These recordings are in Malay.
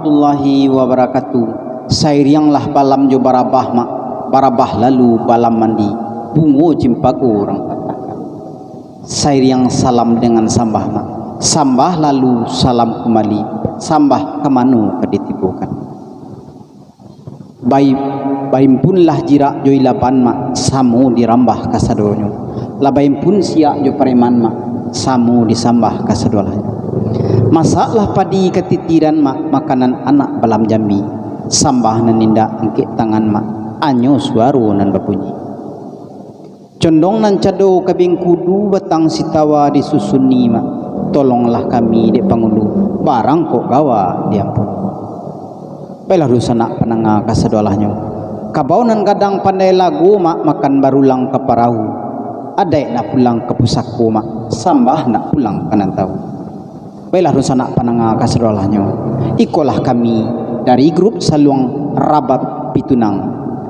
warahmatullahi wabarakatuh. Sairianglah balam jo barabah mak, barabah lalu balam mandi, bungo cimpaku orang katakan. Sairiang salam dengan sambah mak, sambah lalu salam kembali, sambah kemanu keditibukan. Baim pun lah jirak jo ilapan mak, samu dirambah kasadonyo. Labaim pun siak jo pareman mak, samu disambah kasadolanya. Masalah padi ketitiran mak, makanan anak balam jambi, sambah naninda angkit tangan mak, anyo suaru nan berbunyi. Condong nan cado kabing kudu batang sitawa disusuni mak, tolonglah kami dek pangulu, barang kok gawa diampun. Baiklah rusana penanga kasadolahnya. Kabau nan kadang pandai lagu mak, makan barulang ke parahu, adai nak pulang ke pusakku mak, sambah nak pulang kanan tahu. Baiklah rusana penanga kasadolahnya. Ikolah kami dari grup Saluang Rabab Pitunang,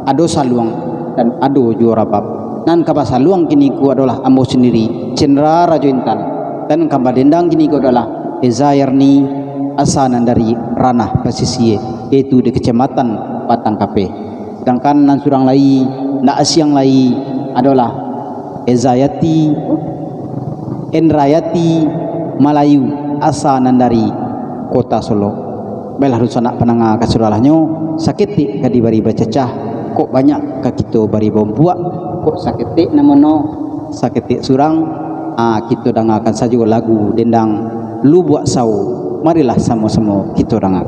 ado Saluang dan ado jo Rabab. Nan kaba Saluang kini ku adalah ambo sendiri, Cendra Rajo Intan, dan kaba Dendang kini ku adalah Ezayarni asanan dari ranah Pasisie, yaitu di Kecamatan Batang Kape. Sedangkan nan surang lai, nak asiang lai adalah Ezayati Enrayati Malayu, asanan dari Kota Solo. Baiklah rusana penanga kasadolahnya, sakit kadi bari bacacah, kok banyak ka kita bari bompuak, kok sakit namono sakit surang, kita dengarkan saja lagu Dendang Lu Buat Sau. Marilah sama-sama kita dengar.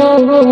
Thank you.